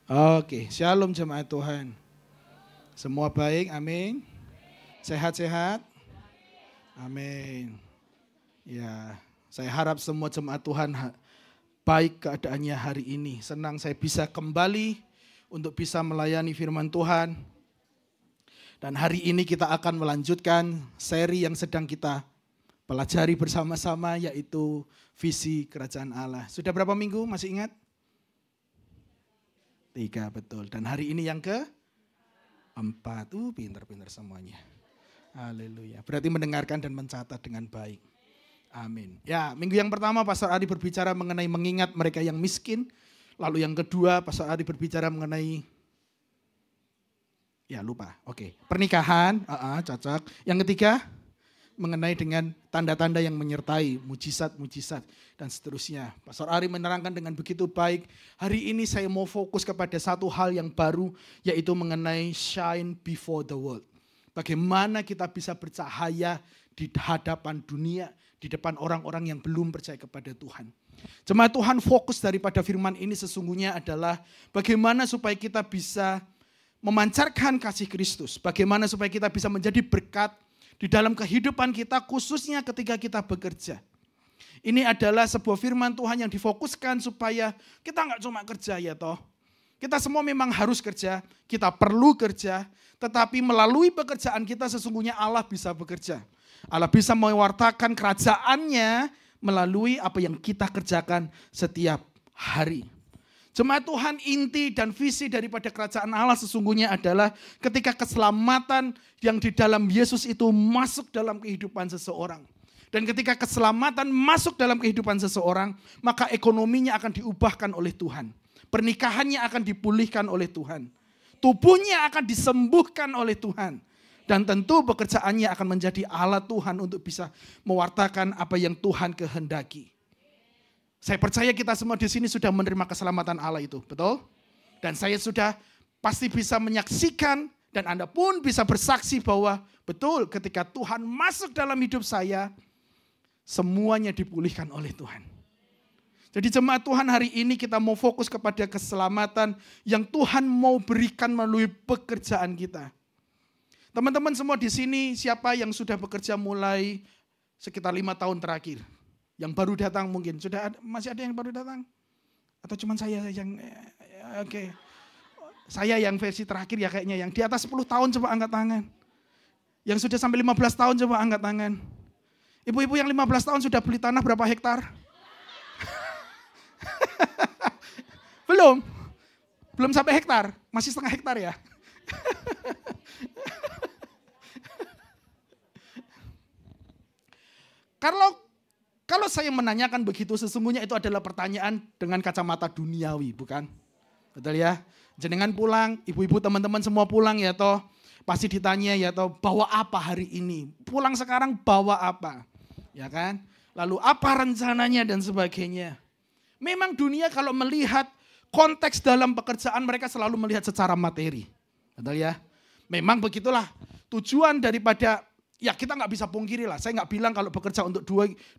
Oke, shalom jemaat Tuhan. Semua baik, amin. Sehat-sehat, amin. Ya, saya harap semua jemaat Tuhan baik keadaannya hari ini. Senang saya bisa kembali untuk bisa melayani firman Tuhan. Dan hari ini kita akan melanjutkan seri yang sedang kita pelajari bersama-sama, yaitu visi kerajaan Allah. Sudah berapa minggu, masih ingat? 3, betul. Dan hari ini yang ke-4. Pinter-pinter semuanya. Haleluya. Berarti mendengarkan dan mencatat dengan baik. Amin. Ya, minggu yang pertama Pastor Ari berbicara mengenai mengingat mereka yang miskin. Lalu yang kedua Pastor Ari berbicara mengenai pernikahan. Cocok. Yang ketiga mengenai dengan tanda-tanda yang menyertai, mujizat-mujizat dan seterusnya. Pastor Ari menerangkan dengan begitu baik. Hari ini saya mau fokus kepada satu hal yang baru, yaitu mengenai shine before the world. Bagaimana kita bisa bercahaya di hadapan dunia, di depan orang-orang yang belum percaya kepada Tuhan. Jemaat Tuhan, fokus daripada firman ini sesungguhnya adalah bagaimana supaya kita bisa memancarkan kasih Kristus. Bagaimana supaya kita bisa menjadi berkat di dalam kehidupan kita, khususnya ketika kita bekerja. Ini adalah sebuah firman Tuhan yang difokuskan supaya kita nggak cuma kerja ya toh. Kita semua memang harus kerja, kita perlu kerja, tetapi melalui pekerjaan kita sesungguhnya Allah bisa bekerja. Allah bisa mewartakan kerajaannya melalui apa yang kita kerjakan setiap hari. Jemaat Tuhan, inti dan visi daripada kerajaan Allah sesungguhnya adalah ketika keselamatan yang di dalam Yesus itu masuk dalam kehidupan seseorang. Dan ketika keselamatan masuk dalam kehidupan seseorang, maka ekonominya akan diubahkan oleh Tuhan. Pernikahannya akan dipulihkan oleh Tuhan. Tubuhnya akan disembuhkan oleh Tuhan. Dan tentu pekerjaannya akan menjadi alat Tuhan untuk bisa mewartakan apa yang Tuhan kehendaki. Saya percaya kita semua di sini sudah menerima keselamatan Allah itu, betul? Dan saya sudah pasti bisa menyaksikan dan Anda pun bisa bersaksi bahwa betul ketika Tuhan masuk dalam hidup saya, semuanya dipulihkan oleh Tuhan. Jadi jemaat Tuhan, hari ini kita mau fokus kepada keselamatan yang Tuhan mau berikan melalui pekerjaan kita. Teman-teman semua di sini, siapa yang sudah bekerja mulai sekitar 5 tahun terakhir? Yang baru datang mungkin, masih ada yang baru datang? Atau cuma saya yang, oke. Saya yang versi terakhir ya kayaknya, yang di atas 10 tahun coba angkat tangan. Yang sudah sampai 15 tahun coba angkat tangan. Ibu-ibu yang 15 tahun sudah beli tanah berapa hektar? Belum sampai hektar, masih setengah hektar ya. Kalau saya menanyakan begitu, sesungguhnya itu adalah pertanyaan dengan kacamata duniawi, bukan? Betul ya? Jenengan pulang, ibu-ibu teman-teman semua pulang ya toh. Pasti ditanya ya toh, bawa apa hari ini? Pulang sekarang bawa apa? Ya kan? Lalu apa rencananya dan sebagainya. Memang dunia kalau melihat konteks dalam pekerjaan mereka selalu melihat secara materi. Betul ya? Memang begitulah tujuan daripada, ya kita nggak bisa pungkiri lah. Saya nggak bilang kalau bekerja untuk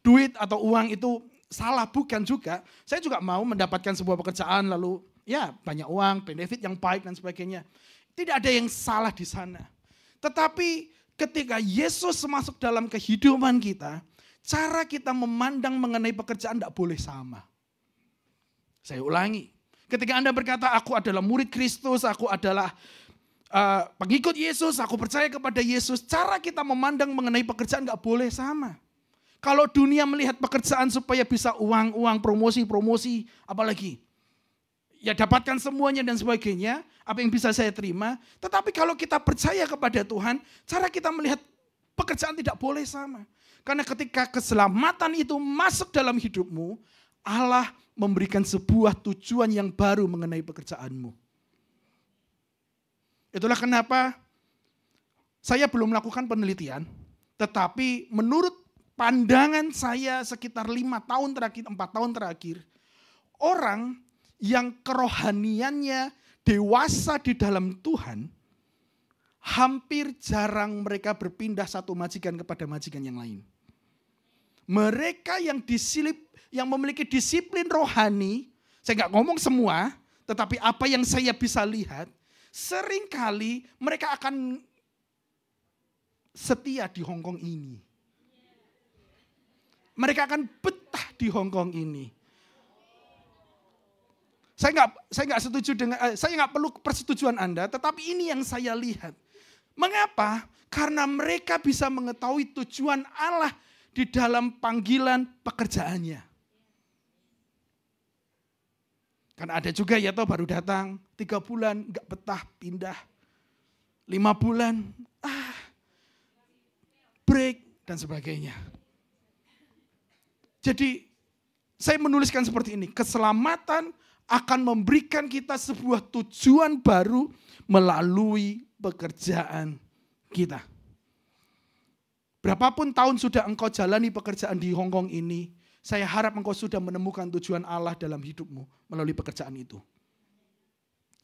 duit atau uang itu salah, bukan juga. Saya juga mau mendapatkan sebuah pekerjaan lalu ya banyak uang, benefit yang baik dan sebagainya. Tidak ada yang salah di sana. Tetapi ketika Yesus masuk dalam kehidupan kita, cara kita memandang mengenai pekerjaan tidak boleh sama. Saya ulangi. Ketika Anda berkata, aku adalah murid Kristus, aku adalah pengikut Yesus, aku percaya kepada Yesus. Cara kita memandang mengenai pekerjaan gak boleh sama. Kalau dunia melihat pekerjaan supaya bisa uang, promosi, apalagi. Ya dapatkan semuanya dan sebagainya, apa yang bisa saya terima. Tetapi kalau kita percaya kepada Tuhan, cara kita melihat pekerjaan tidak boleh sama. Karena ketika keselamatan itu masuk dalam hidupmu, Allah memberikan sebuah tujuan yang baru mengenai pekerjaanmu. Itulah kenapa saya belum melakukan penelitian, tetapi menurut pandangan saya sekitar 5 tahun terakhir, 4 tahun terakhir, orang yang kerohaniannya dewasa di dalam Tuhan, hampir jarang mereka berpindah satu majikan kepada majikan yang lain. Mereka yang memiliki disiplin rohani, saya nggak ngomong semua, Tetapi apa yang saya bisa lihat, seringkali mereka akan setia di Hongkong ini. Mereka akan betah di Hongkong ini. Saya nggak setuju dengan, saya nggak perlu persetujuan Anda, tetapi ini yang saya lihat. Mengapa? Karena mereka bisa mengetahui tujuan Allah di dalam panggilan pekerjaannya. Karena ada juga ya toh baru datang 3 bulan nggak betah pindah, 5 bulan break dan sebagainya. Jadi saya menuliskan seperti ini, keselamatan akan memberikan kita sebuah tujuan baru melalui pekerjaan kita. Berapapun tahun sudah engkau jalani pekerjaan di Hongkong ini, saya harap engkau sudah menemukan tujuan Allah dalam hidupmu melalui pekerjaan itu.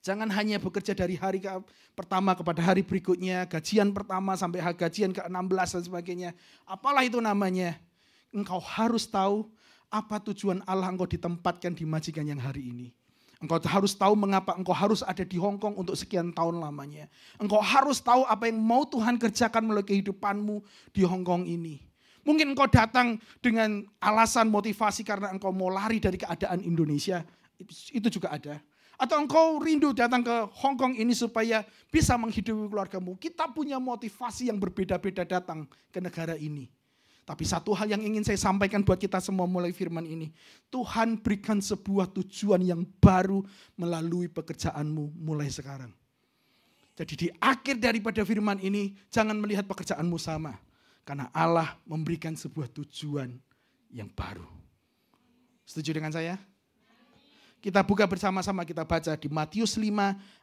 Jangan hanya bekerja dari hari pertama kepada hari berikutnya, gajian pertama sampai gajian ke-16 dan sebagainya. Apalah itu namanya. Engkau harus tahu apa tujuan Allah engkau ditempatkan di majikan yang hari ini. Engkau harus tahu mengapa engkau harus ada di Hongkong untuk sekian tahun lamanya. Engkau harus tahu apa yang mau Tuhan kerjakan melalui kehidupanmu di Hongkong ini. Mungkin engkau datang dengan alasan motivasi karena engkau mau lari dari keadaan Indonesia. Itu juga ada. Atau engkau rindu datang ke Hongkong ini supaya bisa menghidupi keluargamu. Kita punya motivasi yang berbeda-beda datang ke negara ini. Tapi satu hal yang ingin saya sampaikan buat kita semua mulai firman ini. Tuhan berikan sebuah tujuan yang baru melalui pekerjaanmu mulai sekarang. Jadi di akhir daripada firman ini, jangan melihat pekerjaanmu sama. Karena Allah memberikan sebuah tujuan yang baru. Setuju dengan saya? Kita buka bersama-sama, kita baca di Matius 5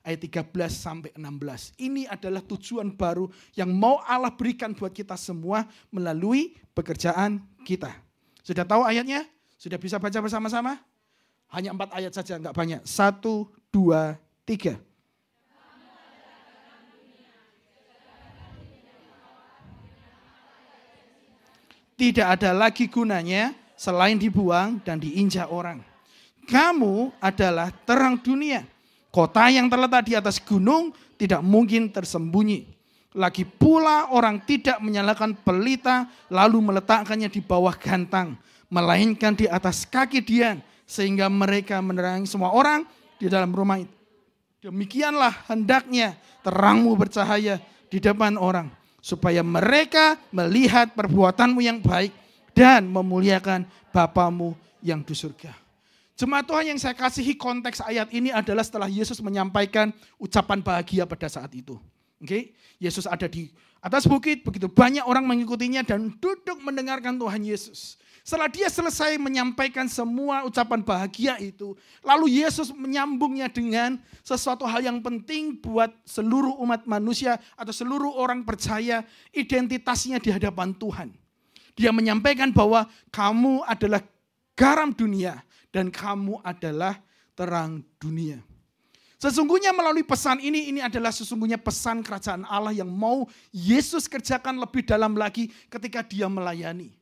ayat 13 sampai 16. Ini adalah tujuan baru yang mau Allah berikan buat kita semua melalui pekerjaan kita. Sudah tahu ayatnya? Sudah bisa baca bersama-sama? Hanya 4 ayat saja, enggak banyak. 1, 2, 3. Tidak ada lagi gunanya selain dibuang dan diinjak orang. Kamu adalah terang dunia. Kota yang terletak di atas gunung tidak mungkin tersembunyi. Lagi pula orang tidak menyalakan pelita lalu meletakkannya di bawah gantang. Melainkan di atas kaki dian. Sehingga mereka menerangi semua orang di dalam rumah itu. Demikianlah hendaknya terangmu bercahaya di depan orang. Supaya mereka melihat perbuatanmu yang baik dan memuliakan Bapamu yang di surga. Jemaat Tuhan yang saya kasihi, konteks ayat ini adalah setelah Yesus menyampaikan ucapan bahagia pada saat itu. Okay? Yesus ada di atas bukit, begitu banyak orang mengikutinya dan duduk mendengarkan Tuhan Yesus. Setelah dia selesai menyampaikan semua ucapan bahagia itu, lalu Yesus menyambungnya dengan sesuatu hal yang penting buat seluruh umat manusia atau seluruh orang percaya, identitasnya di hadapan Tuhan. Dia menyampaikan bahwa kamu adalah garam dunia dan kamu adalah terang dunia. Sesungguhnya melalui pesan ini adalah sesungguhnya pesan kerajaan Allah yang mau Yesus kerjakan lebih dalam lagi ketika dia melayani.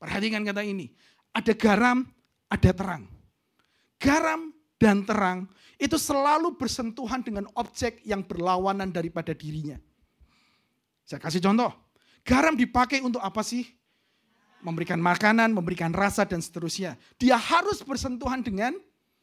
Perhatikan kata ini, ada garam, ada terang. Garam dan terang itu selalu bersentuhan dengan objek yang berlawanan daripada dirinya. Saya kasih contoh, garam dipakai untuk apa sih? Memberikan makanan, memberikan rasa dan seterusnya. Dia harus bersentuhan dengan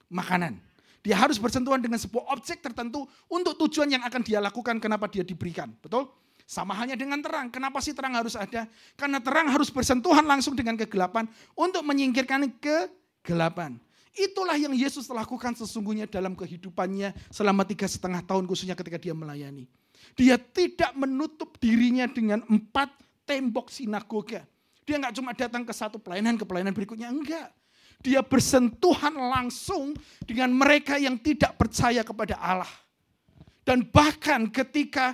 makanan. Dia harus bersentuhan dengan sebuah objek tertentu untuk tujuan yang akan dia lakukan, kenapa dia diberikan. Betul? Sama halnya dengan terang. Kenapa sih terang harus ada? Karena terang harus bersentuhan langsung dengan kegelapan untuk menyingkirkan kegelapan. Itulah yang Yesus lakukan sesungguhnya dalam kehidupannya selama 3,5 tahun khususnya ketika dia melayani. Dia tidak menutup dirinya dengan 4 tembok sinagoga. Dia nggak cuma datang ke satu pelayanan, ke pelayanan berikutnya, enggak. Dia bersentuhan langsung dengan mereka yang tidak percaya kepada Allah. Dan bahkan ketika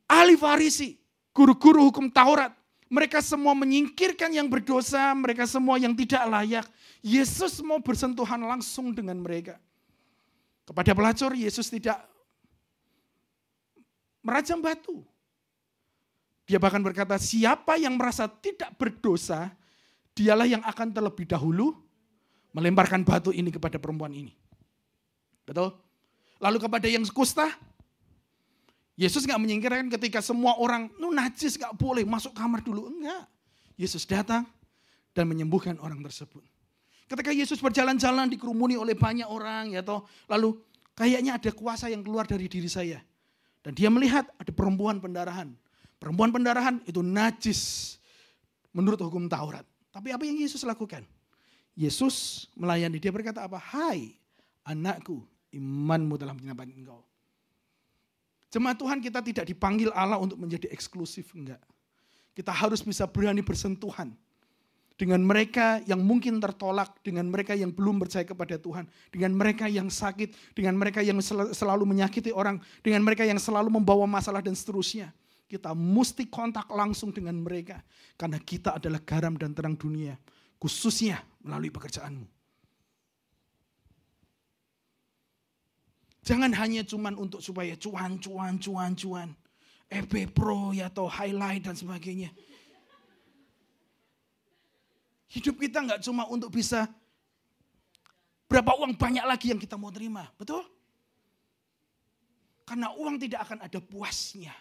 ahli Farisi, guru-guru hukum Taurat, mereka semua menyingkirkan yang berdosa, mereka semua yang tidak layak. Yesus mau bersentuhan langsung dengan mereka. Kepada pelacur, Yesus tidak merajam batu. Dia bahkan berkata, siapa yang merasa tidak berdosa, dialah yang akan terlebih dahulu melemparkan batu ini kepada perempuan ini. Betul? Lalu kepada yang kusta, Yesus nggak menyingkirkan ketika semua orang, najis nggak boleh masuk kamar dulu. Enggak. Yesus datang dan menyembuhkan orang tersebut. Ketika Yesus berjalan-jalan dikerumuni oleh banyak orang, ya toh, lalu kayaknya ada kuasa yang keluar dari diri saya. Dan dia melihat ada perempuan pendarahan. Perempuan pendarahan itu najis menurut hukum Taurat. Tapi apa yang Yesus lakukan? Yesus melayani, dia berkata apa? Hai anakku, imanmu telah menyelamatkan engkau. Jemaat Tuhan, kita tidak dipanggil Allah untuk menjadi eksklusif, enggak. Kita harus bisa berani bersentuhan dengan mereka yang mungkin tertolak, dengan mereka yang belum percaya kepada Tuhan, dengan mereka yang sakit, dengan mereka yang selalu menyakiti orang, dengan mereka yang selalu membawa masalah dan seterusnya. Kita mesti kontak langsung dengan mereka, karena kita adalah garam dan terang dunia, khususnya melalui pekerjaanmu. Jangan hanya cuman untuk supaya cuan. FB Pro ya atau highlight dan sebagainya. Hidup kita nggak cuma untuk bisa berapa uang banyak lagi yang kita mau terima. Betul? Karena uang tidak akan ada puasnya.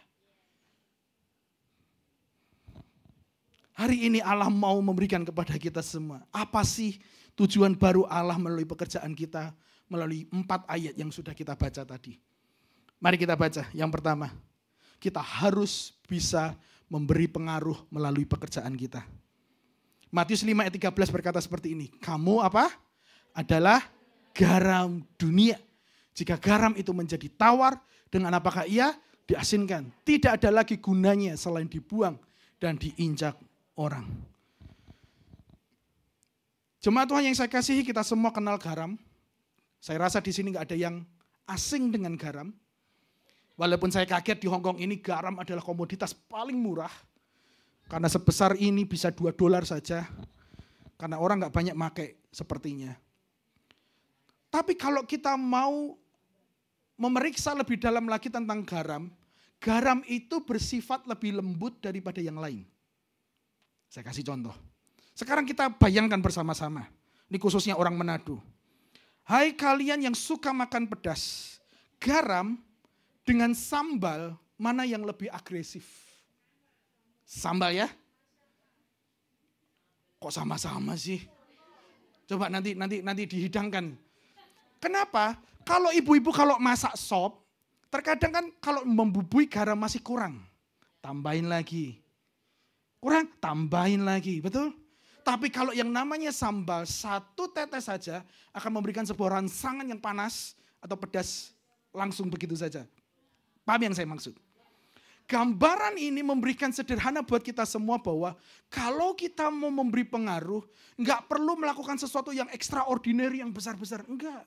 Hari ini Allah mau memberikan kepada kita semua. Apa sih tujuan baru Allah melalui pekerjaan kita? Melalui 4 ayat yang sudah kita baca tadi. Mari kita baca. Yang pertama, kita harus bisa memberi pengaruh melalui pekerjaan kita. Matius 5 ayat 13 berkata seperti ini. Kamu apa? Adalah garam dunia. Jika garam itu menjadi tawar, dengan apakah ia? Diasinkan. Tidak ada lagi gunanya selain dibuang dan diinjak orang. Jemaat Tuhan yang saya kasihi, kita semua kenal garam. Saya rasa di sini nggak ada yang asing dengan garam. Walaupun saya kaget di Hong Kong ini garam adalah komoditas paling murah. Karena sebesar ini bisa $2 saja. Karena orang nggak banyak pakai sepertinya. Tapi kalau kita mau memeriksa lebih dalam lagi tentang garam, garam itu bersifat lebih lembut daripada yang lain. Saya kasih contoh. Sekarang kita bayangkan bersama-sama. Ini khususnya orang Manado. Hai kalian yang suka makan pedas, garam dengan sambal mana yang lebih agresif? Sambal ya? Kok sama-sama sih? Coba nanti dihidangkan. Kenapa? Kalau ibu-ibu kalau masak sop, terkadang kan kalau membubui garam masih kurang. Tambahin lagi. Kurang, tambahin lagi, betul? Tapi kalau yang namanya sambal, 1 tetes saja akan memberikan sebuah rangsangan yang panas atau pedas langsung begitu saja. Paham yang saya maksud? Gambaran ini memberikan sederhana buat kita semua bahwa kalau kita mau memberi pengaruh, nggak perlu melakukan sesuatu yang extraordinary, yang besar-besar. Enggak.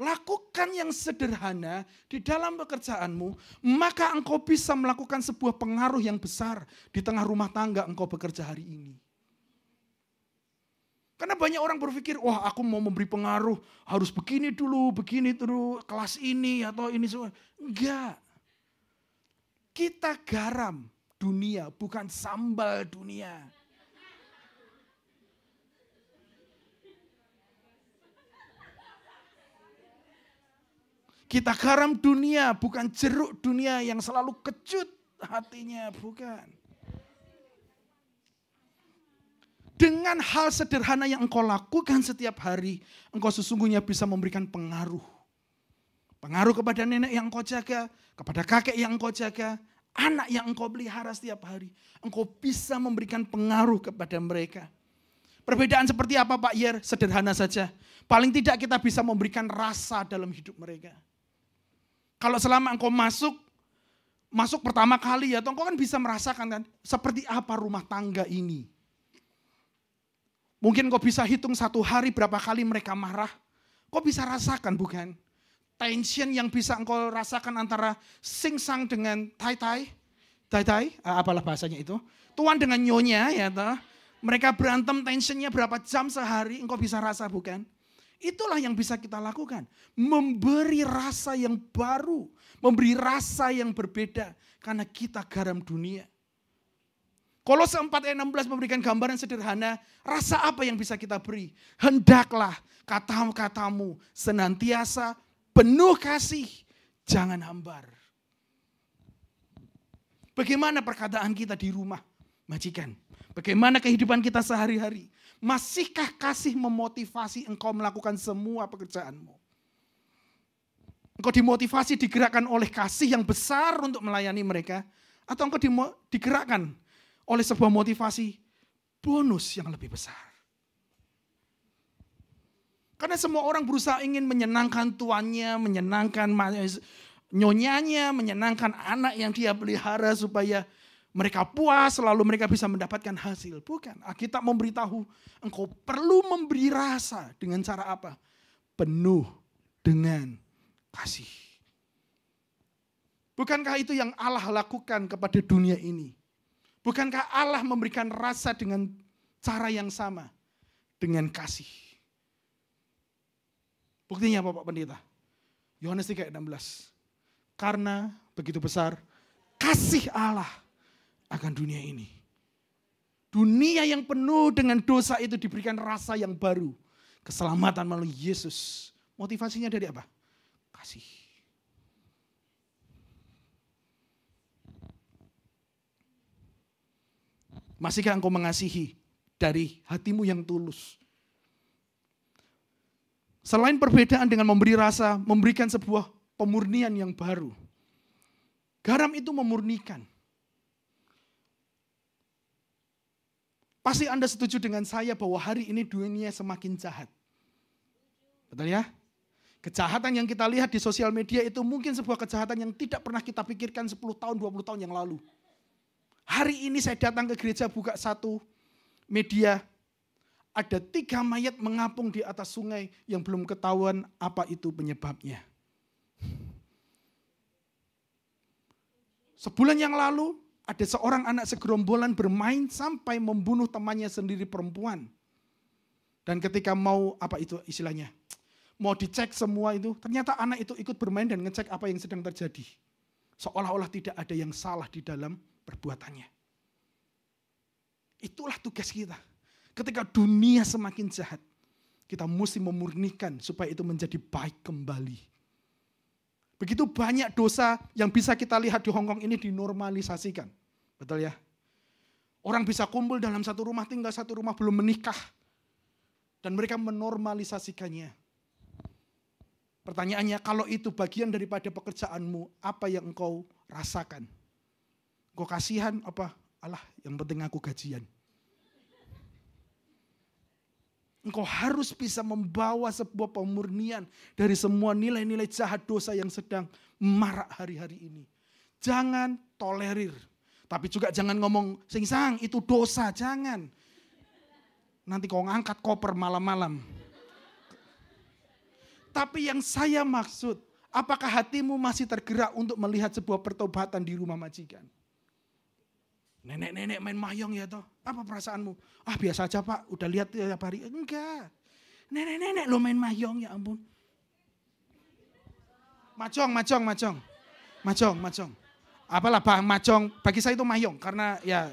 Lakukan yang sederhana di dalam pekerjaanmu, maka engkau bisa melakukan sebuah pengaruh yang besar di tengah rumah tangga engkau bekerja hari ini. Karena banyak orang berpikir, wah aku mau memberi pengaruh, harus begini dulu, kelas ini atau ini semua. Enggak. Kita garam dunia, bukan sambal dunia. Kita garam dunia, bukan jeruk dunia yang selalu kecut hatinya, bukan. Dengan hal sederhana yang engkau lakukan setiap hari, engkau sesungguhnya bisa memberikan pengaruh. Pengaruh kepada nenek yang engkau jaga, kepada kakek yang engkau jaga, anak yang engkau pelihara setiap hari. Engkau bisa memberikan pengaruh kepada mereka. Perbedaan seperti apa Pak Yer? Sederhana saja. Paling tidak kita bisa memberikan rasa dalam hidup mereka. Kalau selama engkau masuk pertama kali ya, engkau kan bisa merasakan kan, seperti apa rumah tangga ini. Mungkin kau bisa hitung 1 hari berapa kali mereka marah. Kau bisa rasakan bukan? Tension yang bisa engkau rasakan antara sing-sang dengan tai-tai. Tai-tai, apalah bahasanya itu. Tuan dengan nyonya ya toh. Mereka berantem tensionnya berapa jam sehari, engkau bisa rasa bukan? Itulah yang bisa kita lakukan. Memberi rasa yang baru. Memberi rasa yang berbeda. Karena kita garam dunia. Kolose 4 ayat 16 memberikan gambaran sederhana, rasa apa yang bisa kita beri? Hendaklah kata-katamu senantiasa penuh kasih, jangan hambar. Bagaimana perkataan kita di rumah, majikan? Bagaimana kehidupan kita sehari-hari? Masihkah kasih memotivasi engkau melakukan semua pekerjaanmu? Engkau dimotivasi digerakkan oleh kasih yang besar untuk melayani mereka, atau engkau digerakkan oleh sebuah motivasi bonus yang lebih besar? Karena semua orang berusaha ingin menyenangkan tuannya, menyenangkan nyonyanya, menyenangkan anak yang dia pelihara supaya mereka puas, lalu mereka bisa mendapatkan hasil. Bukan, Alkitab memberitahu engkau perlu memberi rasa dengan cara apa? Penuh dengan kasih. Bukankah itu yang Allah lakukan kepada dunia ini? Bukankah Allah memberikan rasa dengan cara yang sama? Dengan kasih. Buktinya apa Pak Pendeta? Yohanes 3:16. Karena begitu besar kasih Allah akan dunia ini. Dunia yang penuh dengan dosa itu diberikan rasa yang baru. Keselamatan melalui Yesus. Motivasinya dari apa? Kasih. Masihkah engkau mengasihi dari hatimu yang tulus? Selain perbedaan dengan memberi rasa, memberikan sebuah pemurnian yang baru. Garam itu memurnikan. Pasti Anda setuju dengan saya bahwa hari ini dunia semakin jahat. Betul ya? Kejahatan yang kita lihat di sosial media itu mungkin sebuah kejahatan yang tidak pernah kita pikirkan 10 tahun, 20 tahun yang lalu. Hari ini saya datang ke gereja, buka satu media, ada 3 mayat mengapung di atas sungai yang belum ketahuan apa itu penyebabnya. Sebulan yang lalu ada seorang anak segerombolan bermain sampai membunuh temannya sendiri perempuan. Dan ketika mau apa itu istilahnya, mau dicek semua itu, ternyata anak itu ikut bermain dan ngecek apa yang sedang terjadi. Seolah-olah tidak ada yang salah di dalam perbuatannya. Itulah tugas kita. Ketika dunia semakin jahat, kita mesti memurnikan supaya itu menjadi baik kembali. Begitu banyak dosa yang bisa kita lihat di Hongkong ini dinormalisasikan. Betul ya? Orang bisa kumpul dalam satu rumah, tinggal satu rumah, belum menikah. Dan mereka menormalisasikannya. Pertanyaannya, kalau itu bagian daripada pekerjaanmu, apa yang engkau rasakan? Engkau kasihan apa? Alah, yang penting aku gajian. Engkau harus bisa membawa sebuah pemurnian dari semua nilai-nilai jahat dosa yang sedang marak hari-hari ini. Jangan tolerir. Tapi juga jangan ngomong, sing-sang itu dosa, jangan. Nanti kau ngangkat koper malam-malam. Tapi yang saya maksud, apakah hatimu masih tergerak untuk melihat sebuah pertobatan di rumah majikan? Nenek-nenek main mahjong ya toh. Apa perasaanmu? Ah biasa aja Pak, udah lihat tiap hari. Enggak. Nenek-nenek lo main mahjong ya ampun. Macong. Apalah Bang macong, bagi saya itu mahjong karena ya.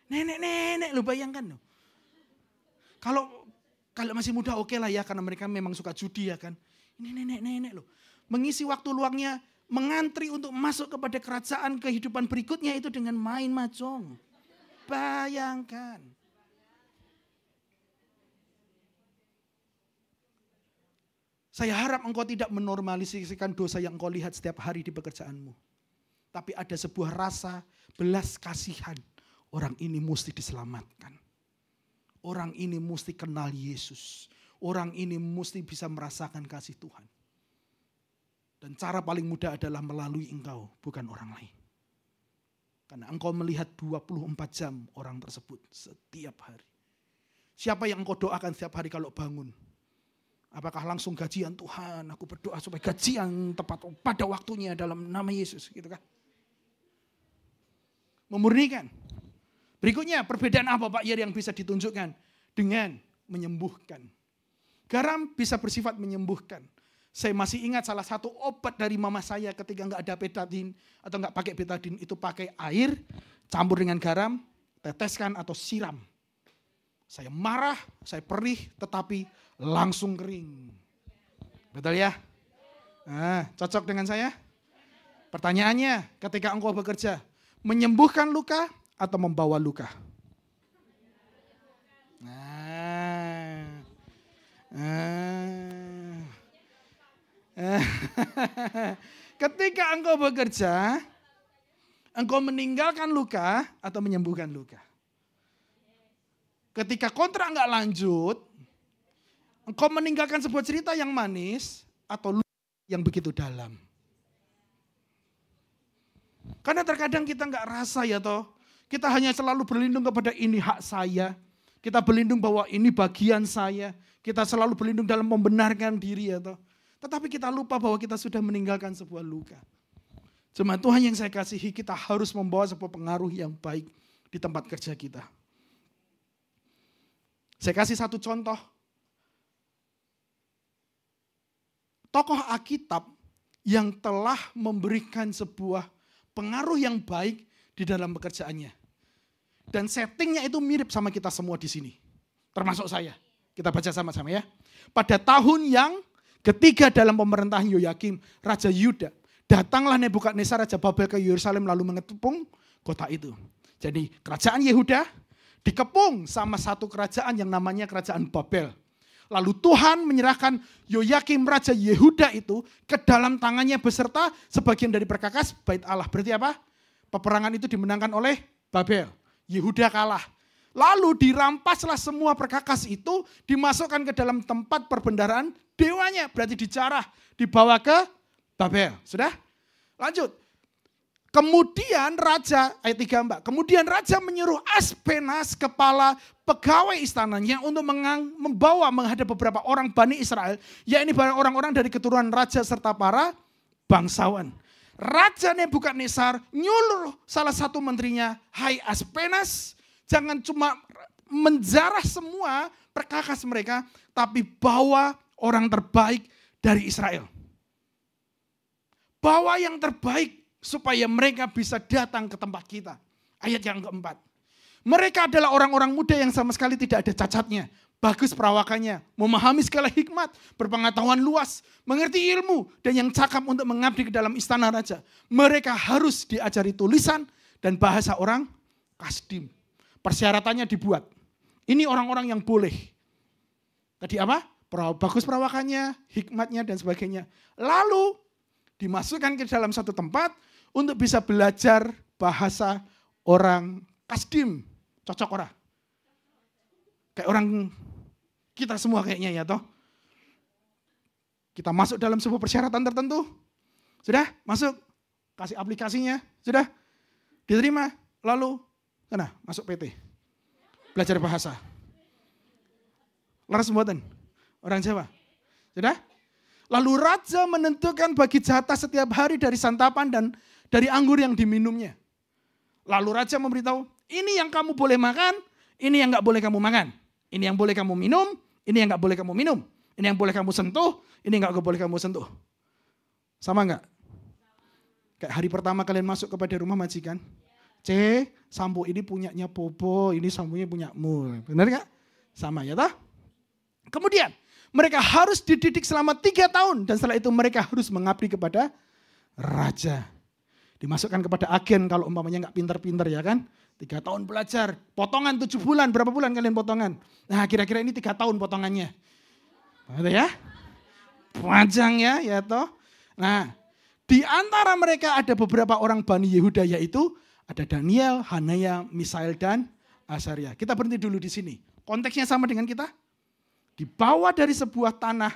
Nenek-nenek lo bayangkan loh. Kalau masih muda oke lah ya karena mereka memang suka judi ya kan. Ini nenek-nenek loh. Mengisi waktu luangnya, mengantri untuk masuk kepada kerajaan kehidupan berikutnya itu dengan main macong. Bayangkan. Saya harap engkau tidak menormalisasikan dosa yang engkau lihat setiap hari di pekerjaanmu. Tapi ada sebuah rasa belas kasihan. Orang ini mesti diselamatkan. Orang ini mesti kenal Yesus. Orang ini mesti bisa merasakan kasih Tuhan. Dan cara paling mudah adalah melalui engkau, bukan orang lain. Karena engkau melihat 24 jam orang tersebut setiap hari. Siapa yang engkau doakan setiap hari kalau bangun? Apakah langsung gajian Tuhan, aku berdoa supaya gajian tepat pada waktunya dalam nama Yesus, gitu kan? Memurnikan. Berikutnya, perbedaan apa Pak Yer yang bisa ditunjukkan? Dengan menyembuhkan. Garam bisa bersifat menyembuhkan. Saya masih ingat salah satu obat dari mama saya ketika nggak ada betadine atau nggak pakai betadine itu pakai air, campur dengan garam, teteskan atau siram. Saya marah, saya perih, tetapi langsung kering. Betul ya? Nah, cocok dengan saya? Pertanyaannya, ketika engkau bekerja, menyembuhkan luka atau membawa luka? Ketika engkau bekerja, engkau meninggalkan luka atau menyembuhkan luka? Ketika kontrak nggak lanjut, engkau meninggalkan sebuah cerita yang manis atau luka yang begitu dalam? Karena terkadang kita nggak rasa ya toh, kita hanya selalu berlindung kepada ini hak saya, kita berlindung bahwa ini bagian saya, kita selalu berlindung dalam membenarkan diri ya toh. Tetapi kita lupa bahwa kita sudah meninggalkan sebuah luka. Cuma Tuhan yang saya kasihi, kita harus membawa sebuah pengaruh yang baik di tempat kerja kita. Saya kasih satu contoh. Tokoh Alkitab yang telah memberikan sebuah pengaruh yang baik di dalam pekerjaannya. Dan settingnya itu mirip sama kita semua di sini. Termasuk saya. Kita baca sama-sama ya. Pada tahun yang ketiga dalam pemerintahan Yoyakim, Raja Yuda, datanglah Nebukadnezar Raja Babel ke Yerusalem lalu mengepung kota itu. Jadi kerajaan Yehuda dikepung sama satu kerajaan yang namanya kerajaan Babel. Lalu Tuhan menyerahkan Yoyakim Raja Yehuda itu ke dalam tangannya beserta sebagian dari perkakas bait Allah. Berarti apa? Peperangan itu dimenangkan oleh Babel. Yehuda kalah. Lalu dirampaslah semua perkakas itu, dimasukkan ke dalam tempat perbendaharaan dewanya. Berarti dicarah, dibawa ke Babel. Sudah? Lanjut. Kemudian raja, ayat 3 Mbak, kemudian raja menyuruh Aspenas, kepala pegawai istananya untuk membawa menghadap beberapa orang Bani Israel, yakni orang-orang dari keturunan raja serta para bangsawan. Raja Nebukadnezar nyuruh salah satu menterinya, hai Aspenas, jangan cuma menjarah semua perkakas mereka, tapi bawa orang terbaik dari Israel. Bawa yang terbaik supaya mereka bisa datang ke tempat kita. Ayat yang keempat. Mereka adalah orang-orang muda yang sama sekali tidak ada cacatnya. Bagus perawakannya, memahami segala hikmat, berpengetahuan luas, mengerti ilmu, dan yang cakap untuk mengabdi ke dalam istana raja. Mereka harus diajari tulisan dan bahasa orang Kasdim. Persyaratannya dibuat. Ini orang-orang yang boleh. Tadi apa? Bagus perawakannya, hikmatnya, dan sebagainya. Lalu dimasukkan ke dalam satu tempat untuk bisa belajar bahasa orang Kasdim. Cocok ora? Kayak orang kita semua kayaknya ya toh. Kita masuk dalam sebuah persyaratan tertentu. Sudah? Masuk. Kasih aplikasinya. Sudah? Diterima. Lalu, sana masuk PT. Belajar bahasa. Laras mboten? Orang Jawa. Sudah? Lalu raja menentukan bagi jatah setiap hari dari santapan dan dari anggur yang diminumnya. Lalu raja memberitahu, ini yang kamu boleh makan, ini yang gak boleh kamu makan. Ini yang boleh kamu minum, ini yang gak boleh kamu minum. Ini yang boleh kamu sentuh, ini yang gak boleh kamu sentuh. Sama gak? Kayak hari pertama kalian masuk kepada rumah majikan. Sampo ini punyanya Popo, ini samponya punyamu. Benar gak? Sama ya toh? Kemudian, mereka harus dididik selama 3 tahun. Dan setelah itu mereka harus mengabdi kepada raja. Dimasukkan kepada agen kalau umpamanya nggak pinter-pinter ya kan. 3 tahun belajar, potongan 7 bulan, berapa bulan kalian potongan? Nah kira-kira ini 3 tahun potongannya. Ada ya? Panjang ya toh. Nah di antara mereka ada beberapa orang Bani Yehuda yaitu ada Daniel, Hanaya, Misael, dan Azaria. Kita berhenti dulu di sini. Konteksnya sama dengan kita. Dibawa dari sebuah tanah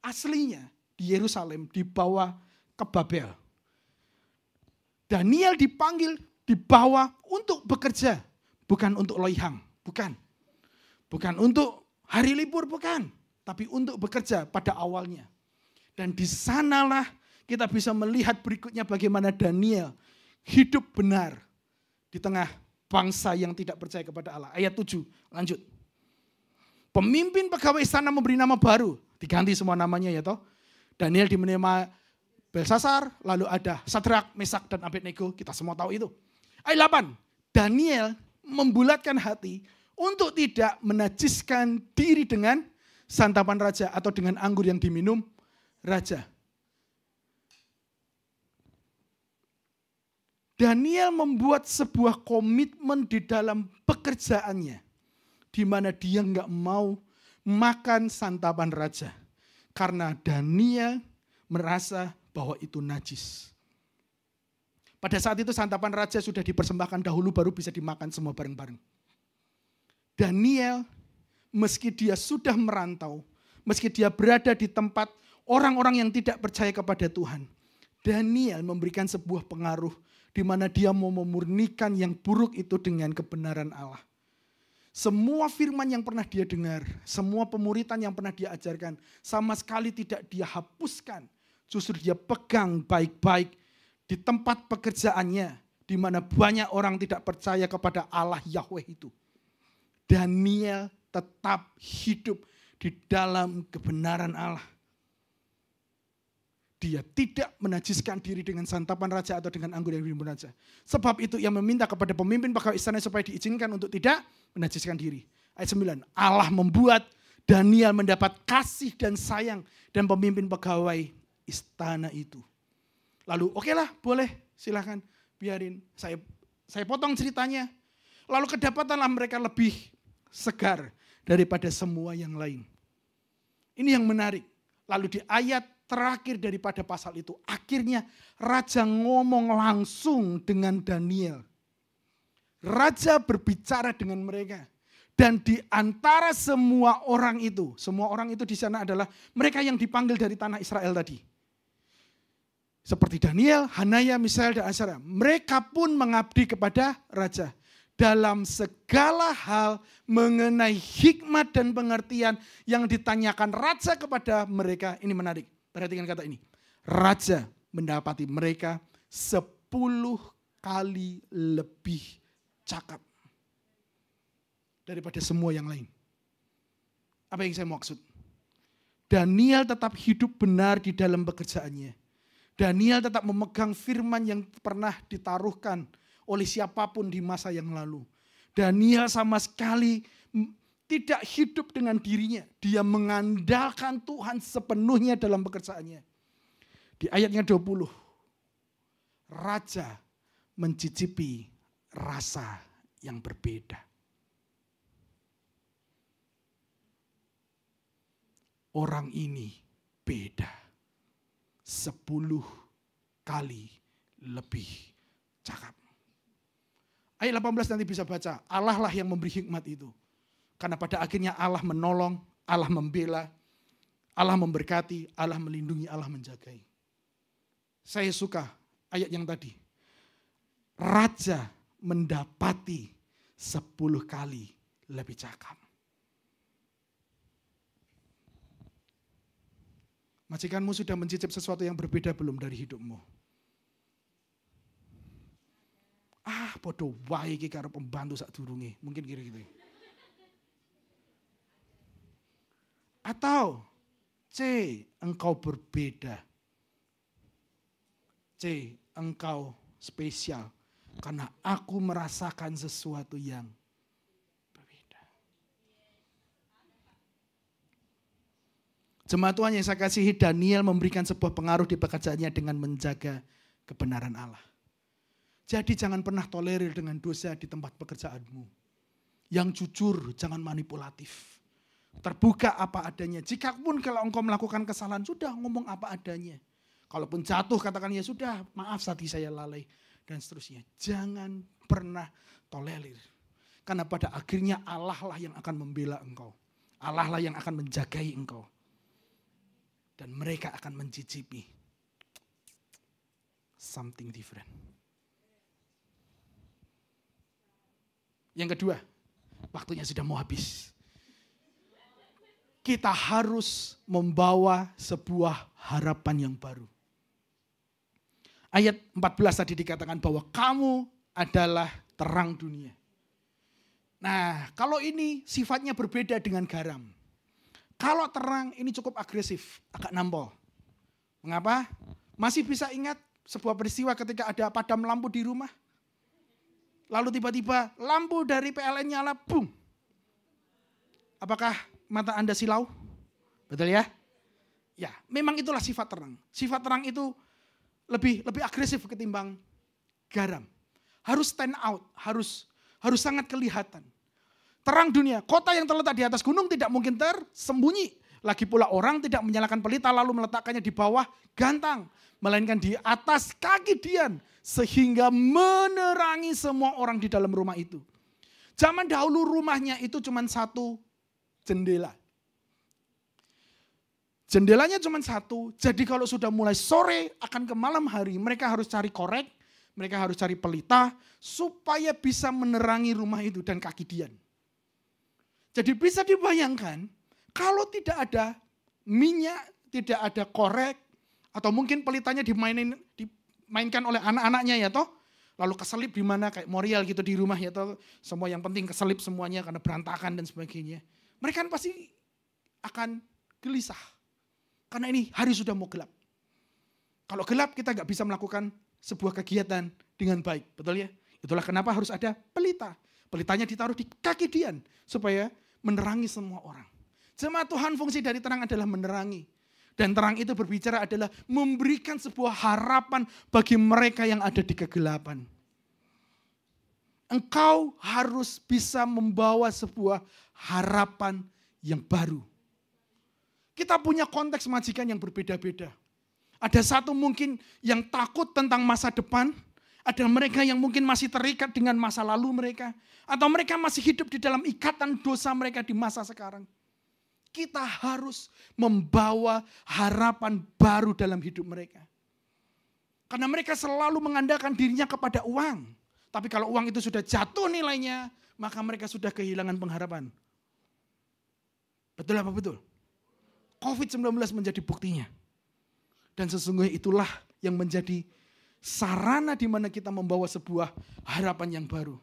aslinya di Yerusalem, dibawa ke Babel. Daniel dipanggil, dibawa untuk bekerja. Bukan untuk loihang, bukan. Bukan untuk hari libur, bukan. Tapi untuk bekerja pada awalnya. Dan di sanalah kita bisa melihat berikutnya bagaimana Daniel hidup benar di tengah bangsa yang tidak percaya kepada Allah. Ayat 7, lanjut. Pemimpin pegawai istana memberi nama baru. Diganti semua namanya ya toh. Daniel diberi nama Belsasar, lalu ada Sadrak, Mesak, dan Abednego. Kita semua tahu itu. Ayat 8. Daniel membulatkan hati untuk tidak menajiskan diri dengan santapan raja atau dengan anggur yang diminum raja. Daniel membuat sebuah komitmen di dalam pekerjaannya, di mana dia nggak mau makan santapan raja, karena Daniel merasa bahwa itu najis. Pada saat itu santapan raja sudah dipersembahkan dahulu, baru bisa dimakan semua bareng-bareng. Daniel, meski dia sudah merantau, meski dia berada di tempat orang-orang yang tidak percaya kepada Tuhan, Daniel memberikan sebuah pengaruh di mana dia mau memurnikan yang buruk itu dengan kebenaran Allah. Semua firman yang pernah dia dengar, semua pemuritan yang pernah dia ajarkan, sama sekali tidak dia hapuskan. Justru dia pegang baik-baik di tempat pekerjaannya, di mana banyak orang tidak percaya kepada Allah Yahweh itu. Daniel tetap hidup di dalam kebenaran Allah. Dia tidak menajiskan diri dengan santapan raja atau dengan anggur yang diminum raja. Sebab itu ia meminta kepada pemimpin pegawai istana supaya diizinkan untuk tidak menajiskan diri. Ayat 9, Allah membuat Daniel mendapat kasih dan sayang dan pemimpin pegawai istana itu. Lalu okelah, boleh, silahkan, biarin. Saya potong ceritanya. Lalu kedapatanlah mereka lebih segar daripada semua yang lain. Ini yang menarik. Lalu di ayat terakhir daripada pasal itu, akhirnya raja ngomong langsung dengan Daniel. Raja berbicara dengan mereka. Dan di antara semua orang itu di sana adalah mereka yang dipanggil dari tanah Israel tadi. Seperti Daniel, Hanaya, Misael, dan Azariah. Mereka pun mengabdi kepada raja. Dalam segala hal mengenai hikmat dan pengertian yang ditanyakan raja kepada mereka. Ini menarik, perhatikan kata ini. Raja mendapati mereka 10 kali lebih cakap daripada semua yang lain. Apa yang saya maksud? Daniel tetap hidup benar di dalam pekerjaannya. Daniel tetap memegang firman yang pernah ditaruhkan oleh siapapun di masa yang lalu. Daniel sama sekali tidak hidup dengan dirinya. Dia mengandalkan Tuhan sepenuhnya dalam pekerjaannya. Di ayatnya 20, raja mencicipi rasa yang berbeda. Orang ini beda. 10 kali lebih cakap. Ayat 18 nanti bisa baca, Allah lah yang memberi hikmat itu. Karena pada akhirnya Allah menolong, Allah membela, Allah memberkati, Allah melindungi, Allah menjagai. Saya suka ayat yang tadi. Raja mendapati 10 kali lebih cakap. Majikanmu sudah mencicip sesuatu yang berbeda belum dari hidupmu? Podo wae iki karo pembantu sadurunge, mungkin kira gitu. Atau C, engkau berbeda. C, engkau spesial karena aku merasakan sesuatu yang berbeda. Jemaat Tuhan yang saya kasihi, Daniel memberikan sebuah pengaruh di pekerjaannya dengan menjaga kebenaran Allah. Jadi jangan pernah tolerir dengan dosa di tempat pekerjaanmu. Yang jujur, jangan manipulatif. Terbuka apa adanya. Jikapun kalau engkau melakukan kesalahan, sudah ngomong apa adanya. Kalaupun jatuh, katakan ya sudah, maaf tadi saya lalai. Dan seterusnya. Jangan pernah tolerir. Karena pada akhirnya Allah lah yang akan membela engkau. Allah lah yang akan menjagai engkau. Dan mereka akan mencicipi something different. Yang kedua, waktunya sudah mau habis. Kita harus membawa sebuah harapan yang baru. Ayat 14 tadi dikatakan bahwa kamu adalah terang dunia. Nah, kalau ini sifatnya berbeda dengan garam. Kalau terang ini cukup agresif, agak nampol. Mengapa? Masih bisa ingat sebuah peristiwa ketika ada padam lampu di rumah? Lalu tiba-tiba lampu dari PLN nyala, boom, Apakah mata Anda silau? Betul ya? Ya, memang itulah sifat terang. Sifat terang itu lebih agresif ketimbang garam. Harus stand out, harus sangat kelihatan. Terang dunia, kota yang terletak di atas gunung tidak mungkin tersembunyi. Lagi pula orang tidak menyalakan pelita lalu meletakkannya di bawah gantang. Melainkan di atas kaki dian. Sehingga menerangi semua orang di dalam rumah itu. Zaman dahulu rumahnya itu cuma satu jendela. Jendelanya cuma satu, jadi kalau sudah mulai sore akan ke malam hari, mereka harus cari korek, mereka harus cari pelita, supaya bisa menerangi rumah itu dan kaki dian. Jadi bisa dibayangkan, kalau tidak ada minyak, tidak ada korek, atau mungkin pelitanya dimainkan oleh anak-anaknya ya toh, lalu keselip di mana kayak Morial gitu di rumah ya toh, semua yang penting keselip semuanya karena berantakan dan sebagainya. Mereka kan pasti akan gelisah. Karena ini hari sudah mau gelap. Kalau gelap kita nggak bisa melakukan sebuah kegiatan dengan baik. Betul ya? Itulah kenapa harus ada pelita. Pelitanya ditaruh di kaki dian. Supaya menerangi semua orang. Jemaat Tuhan, fungsi dari terang adalah menerangi. Dan terang itu berbicara adalah memberikan sebuah harapan bagi mereka yang ada di kegelapan. Engkau harus bisa membawa sebuah harapan yang baru. Kita punya konteks majikan yang berbeda-beda. Ada satu mungkin yang takut tentang masa depan. Ada mereka yang mungkin masih terikat dengan masa lalu mereka. Atau mereka masih hidup di dalam ikatan dosa mereka di masa sekarang. Kita harus membawa harapan baru dalam hidup mereka. Karena mereka selalu mengandalkan dirinya kepada uang. Tapi kalau uang itu sudah jatuh nilainya, maka mereka sudah kehilangan pengharapan. Betul apa betul? COVID-19 menjadi buktinya. Dan sesungguhnya itulah yang menjadi sarana di mana kita membawa sebuah harapan yang baru.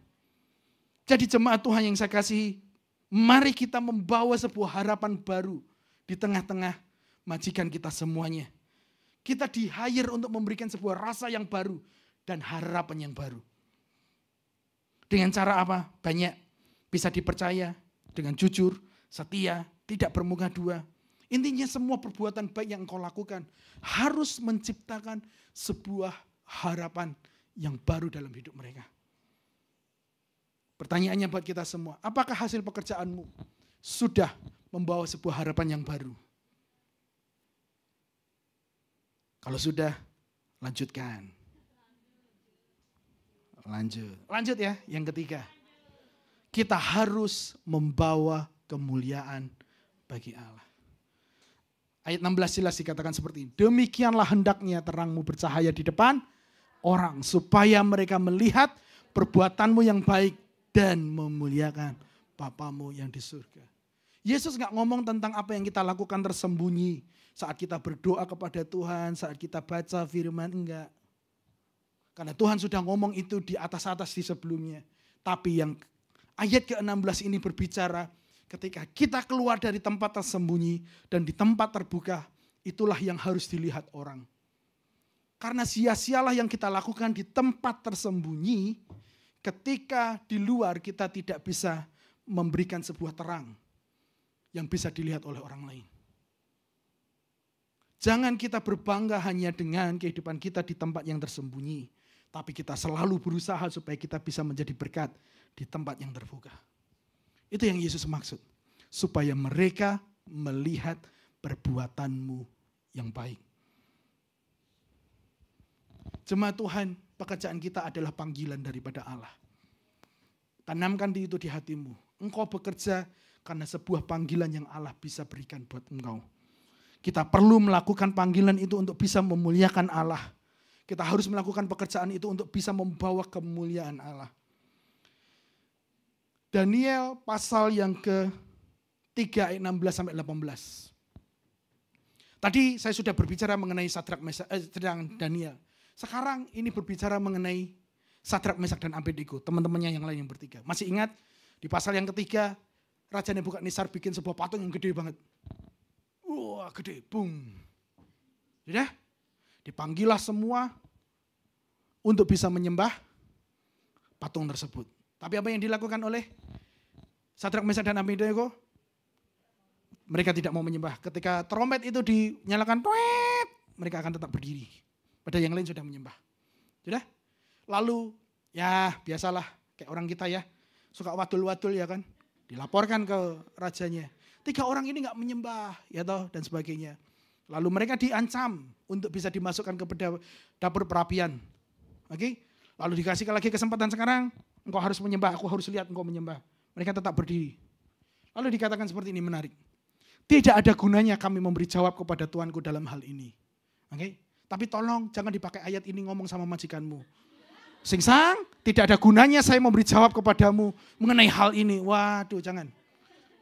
Jadi jemaat Tuhan yang saya kasihi, mari kita membawa sebuah harapan baru di tengah-tengah majikan kita semuanya. Kita di-hire untuk memberikan sebuah rasa yang baru dan harapan yang baru. Dengan cara apa? Banyak. Bisa dipercaya, dengan jujur, setia, tidak bermuka dua. Intinya semua perbuatan baik yang engkau lakukan harus menciptakan sebuah harapan yang baru dalam hidup mereka. Pertanyaannya buat kita semua, apakah hasil pekerjaanmu sudah membawa sebuah harapan yang baru? Kalau sudah, lanjutkan. Lanjut ya, yang ketiga. Kita harus membawa kemuliaan bagi Allah. Ayat 16 jelas dikatakan seperti ini. Demikianlah hendaknya terangmu bercahaya di depan orang. Supaya mereka melihat perbuatanmu yang baik dan memuliakan Bapamu yang di surga. Yesus gak ngomong tentang apa yang kita lakukan tersembunyi. Saat kita berdoa kepada Tuhan, saat kita baca firman, enggak. Karena Tuhan sudah ngomong itu di atas-atas di sebelumnya. Tapi yang ayat ke-16 ini berbicara ketika kita keluar dari tempat tersembunyi dan di tempat terbuka, itulah yang harus dilihat orang. Karena sia-sialah yang kita lakukan di tempat tersembunyi, ketika di luar kita tidak bisa memberikan sebuah terang yang bisa dilihat oleh orang lain. Jangan kita berbangga hanya dengan kehidupan kita di tempat yang tersembunyi, tapi kita selalu berusaha supaya kita bisa menjadi berkat di tempat yang terbuka. Itu yang Yesus maksud. Supaya mereka melihat perbuatanmu yang baik. Jemaat Tuhan, pekerjaan kita adalah panggilan daripada Allah. Tanamkan itu di hatimu. Engkau bekerja karena sebuah panggilan yang Allah bisa berikan buat engkau. Kita perlu melakukan panggilan itu untuk bisa memuliakan Allah. Kita harus melakukan pekerjaan itu untuk bisa membawa kemuliaan Allah. Daniel pasal yang ke-3 ayat 16-18. Tadi saya sudah berbicara mengenai Sadrak, Mesak, Daniel. Sekarang ini berbicara mengenai Sadrak, Mesak, dan Abednego. Teman-temannya yang lain yang bertiga. Masih ingat di pasal yang ketiga, Raja Nebukadnezar bikin sebuah patung yang gede banget. Wah gede, boom. Sudah, dipanggillah semua untuk bisa menyembah patung tersebut. Tapi apa yang dilakukan oleh Sadrak, Mesak, dan Abednego? Mereka tidak mau menyembah. Ketika trompet itu dinyalakan, tuet, mereka akan tetap berdiri. Padahal yang lain sudah menyembah. Sudah? Lalu ya biasalah kayak orang kita ya. Suka wadul-wadul ya kan. Dilaporkan ke rajanya. 3 orang ini gak menyembah ya toh dan sebagainya. Lalu mereka diancam untuk bisa dimasukkan ke dapur perapian. Oke? Lalu dikasih lagi kesempatan sekarang. Engkau harus menyembah, aku harus lihat engkau menyembah. Mereka tetap berdiri. Lalu dikatakan seperti ini, menarik. Tidak ada gunanya kami memberi jawab kepada Tuanku dalam hal ini. Oke? Tapi tolong jangan dipakai ayat ini ngomong sama majikanmu. Singsang, tidak ada gunanya saya memberi jawab kepadamu mengenai hal ini. Waduh, jangan.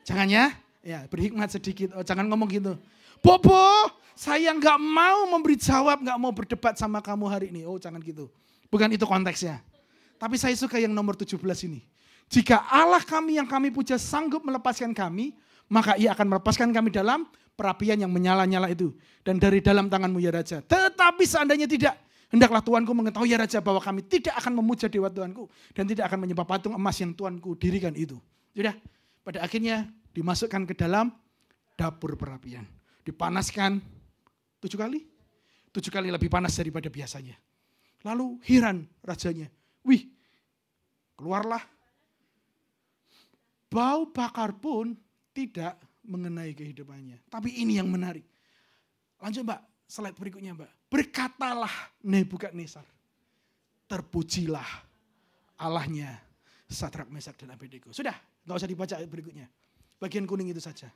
Jangan ya. Ya, berhikmat sedikit. Oh, jangan ngomong gitu. Bobo, saya nggak mau memberi jawab, nggak mau berdebat sama kamu hari ini. Oh, jangan gitu. Bukan itu konteksnya. Tapi saya suka yang nomor 17 ini. Jika Allah kami yang kami puja sanggup melepaskan kami, maka ia akan melepaskan kami dalam perapian yang menyala-nyala itu. Dan dari dalam tanganmu ya Raja. Tetapi seandainya tidak, hendaklah Tuanku mengetahui ya Raja bahwa kami tidak akan memuja dewa Tuanku. Dan tidak akan menyembah patung emas yang Tuanku dirikan itu. Sudah, pada akhirnya dimasukkan ke dalam dapur perapian. Dipanaskan 7 kali. 7 kali lebih panas daripada biasanya. Lalu heran rajanya. Wih, keluarlah. Bau bakar pun tidak mengenai kehidupannya. Tapi ini yang menarik. Lanjut Mbak, slide berikutnya Mbak. Berkatalah Nebukadnezar, terpujilah Allahnya Sadrak, Mesak, dan Abednego. Sudah, nggak usah dibaca ayat berikutnya. Bagian kuning itu saja.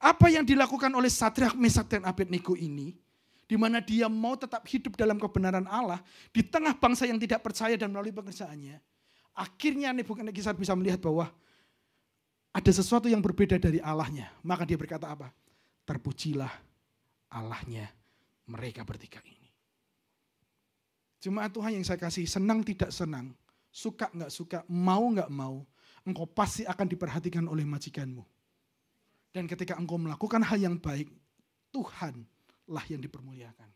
Apa yang dilakukan oleh Sadrak, Mesak, dan Abednego ini, di mana dia mau tetap hidup dalam kebenaran Allah, di tengah bangsa yang tidak percaya dan melalui pekerjaannya, akhirnya Nebukadnezar bisa melihat bahwa ada sesuatu yang berbeda dari Allahnya. Maka dia berkata apa? Terpujilah Allahnya mereka bertiga ini. Jemaat Tuhan yang saya kasih, senang tidak senang, suka nggak suka, mau nggak mau, engkau pasti akan diperhatikan oleh majikanmu. Dan ketika engkau melakukan hal yang baik, Tuhanlah yang dipermuliakan.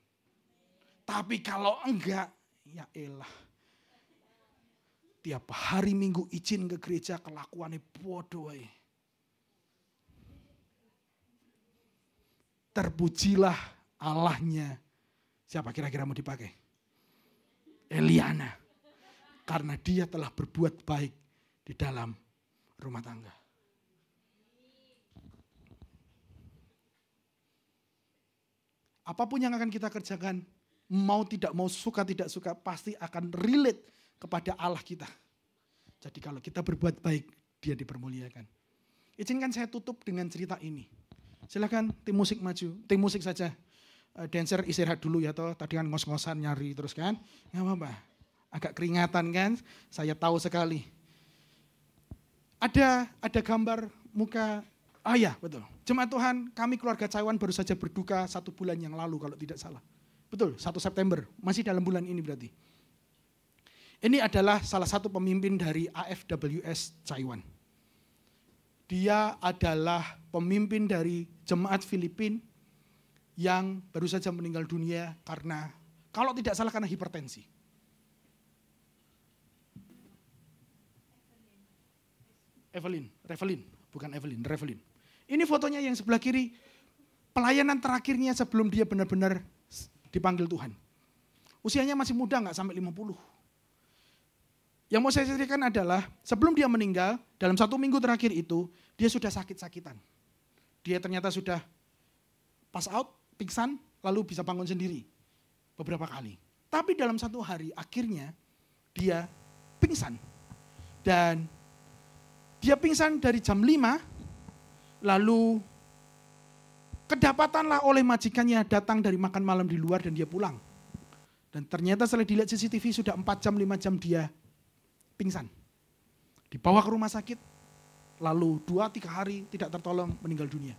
Tapi kalau enggak, ya elah. Tiap hari Minggu izin ke gereja, kelakuannya bodoh. Terpujilah Allahnya. Siapa kira-kira mau dipakai? Eliana. Karena dia telah berbuat baik di dalam rumah tangga. Apapun yang akan kita kerjakan, mau tidak mau, suka tidak suka, pasti akan relate kepada Allah kita. Jadi kalau kita berbuat baik, dia dipermuliakan. Izinkan saya tutup dengan cerita ini. Silakan tim musik maju, tim musik saja. Dancer istirahat dulu ya toh, tadi kan ngos-ngosan nyari terus kan. Nggak apa-apa, agak keringatan kan, saya tahu sekali. Ada gambar muka, ya betul. Jemaat Tuhan, kami keluarga Caiwan baru saja berduka 1 bulan yang lalu kalau tidak salah. Betul, 1 September, masih dalam bulan ini berarti. Ini adalah salah satu pemimpin dari AFWS Taiwan. Dia adalah pemimpin dari jemaat Filipina yang baru saja meninggal dunia karena, kalau tidak salah karena hipertensi. Revelin. Ini fotonya yang sebelah kiri, pelayanan terakhirnya sebelum dia benar-benar dipanggil Tuhan. Usianya masih muda, nggak sampai 50. Yang mau saya ceritakan adalah sebelum dia meninggal, dalam 1 minggu terakhir itu, dia sudah sakit-sakitan. Dia ternyata sudah pass out, pingsan, lalu bisa bangun sendiri beberapa kali. Tapi dalam 1 hari akhirnya dia pingsan. Dan dia pingsan dari jam 5, lalu kedapatanlah oleh majikannya datang dari makan malam di luar dan dia pulang. Dan ternyata setelah dilihat CCTV sudah 4 jam, 5 jam dia pingsan. Dibawa ke rumah sakit, lalu 2-3 hari tidak tertolong, meninggal dunia.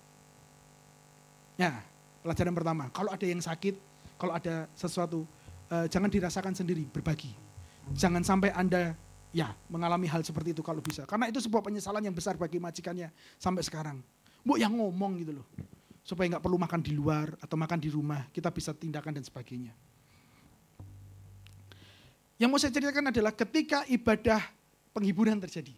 Ya, pelajaran pertama, kalau ada yang sakit, kalau ada sesuatu, jangan dirasakan sendiri, berbagi. Jangan sampai Anda mengalami hal seperti itu kalau bisa. Karena itu sebuah penyesalan yang besar bagi majikannya sampai sekarang. Bu yang ngomong gitu loh, supaya nggak perlu makan di luar atau makan di rumah, kita bisa tindakan dan sebagainya. Yang mau saya ceritakan adalah ketika ibadah penghiburan terjadi.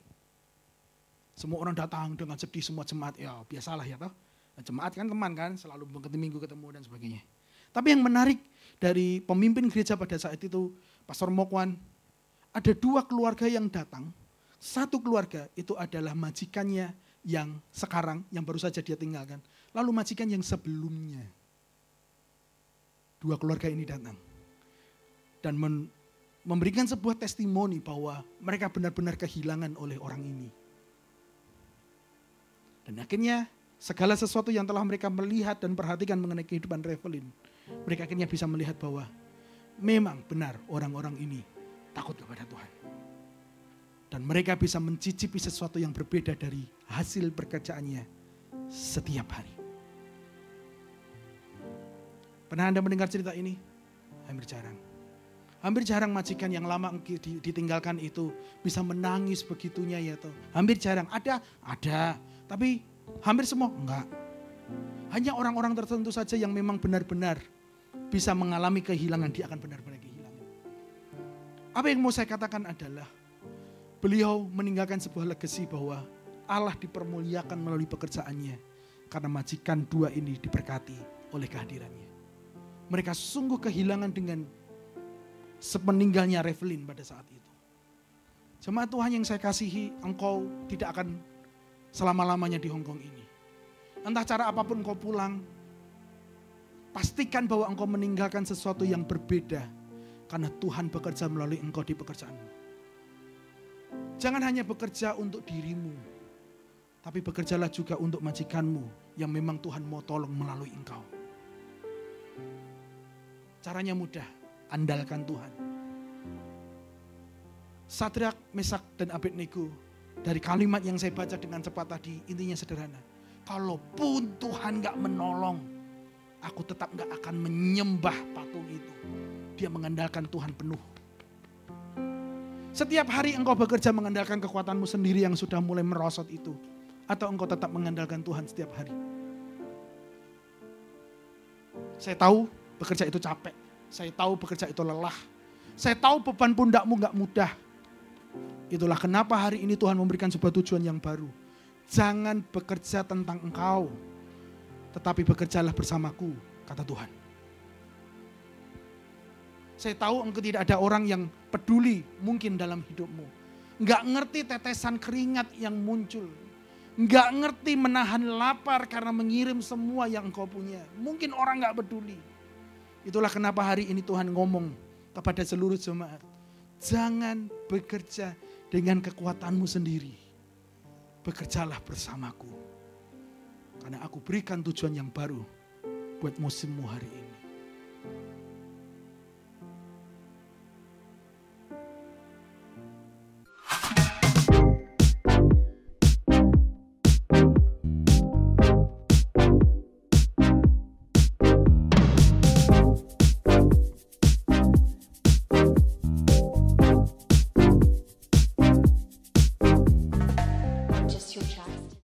Semua orang datang dengan sedih, semua jemaat, ya biasalah ya toh. Jemaat kan teman kan, selalu minggu ketemu dan sebagainya. Tapi yang menarik dari pemimpin gereja pada saat itu, Pastor Mokwan, ada 2 keluarga yang datang. Satu keluarga itu adalah majikannya yang sekarang, yang baru saja dia tinggalkan. Lalu majikan yang sebelumnya. 2 keluarga ini datang. Dan memberikan sebuah testimoni bahwa mereka benar-benar kehilangan oleh orang ini. Dan akhirnya segala sesuatu yang telah mereka melihat dan perhatikan mengenai kehidupan Revelin, mereka akhirnya bisa melihat bahwa memang benar orang-orang ini takut kepada Tuhan. Dan mereka bisa mencicipi sesuatu yang berbeda dari hasil pekerjaannya setiap hari. Pernah Anda mendengar cerita ini? Hampir jarang. Hampir jarang majikan yang lama ditinggalkan itu bisa menangis begitunya ya toh. Hampir jarang. Ada. Tapi hampir semua enggak. Hanya orang-orang tertentu saja yang memang benar-benar bisa mengalami kehilangan, dia akan benar-benar kehilangan. Apa yang mau saya katakan adalah beliau meninggalkan sebuah legasi bahwa Allah dipermuliakan melalui pekerjaannya karena majikan 2 ini diberkati oleh kehadirannya. Mereka sungguh kehilangan dengan sepeninggalnya Revelin pada saat itu. Jemaat Tuhan yang saya kasihi, engkau tidak akan selama-lamanya di Hongkong ini. Entah cara apapun engkau pulang, pastikan bahwa engkau meninggalkan sesuatu yang berbeda karena Tuhan bekerja melalui engkau di pekerjaanmu. Jangan hanya bekerja untuk dirimu, tapi bekerjalah juga untuk majikanmu yang memang Tuhan mau tolong melalui engkau. Caranya mudah, andalkan Tuhan. Sadrak, Mesak, dan Abednego, dari kalimat yang saya baca dengan cepat tadi, intinya sederhana. Kalaupun Tuhan gak menolong, aku tetap gak akan menyembah patung itu. Dia mengandalkan Tuhan penuh. Setiap hari engkau bekerja mengandalkan kekuatanmu sendiri yang sudah mulai merosot itu. Atau engkau tetap mengandalkan Tuhan setiap hari. Saya tahu bekerja itu capek. Saya tahu bekerja itu lelah. Saya tahu beban pundakmu gak mudah. Itulah kenapa hari ini Tuhan memberikan sebuah tujuan yang baru. Jangan bekerja tentang engkau, tetapi bekerjalah bersamaku, kata Tuhan. Saya tahu engkau tidak ada orang yang peduli mungkin dalam hidupmu. Enggak ngerti tetesan keringat yang muncul. Enggak ngerti menahan lapar karena mengirim semua yang engkau punya. Mungkin orang enggak peduli. Itulah kenapa hari ini Tuhan ngomong kepada seluruh jemaat. Jangan bekerja dengan kekuatanmu sendiri. Bekerjalah bersamaku. Karena aku berikan tujuan yang baru buat musimmu hari ini.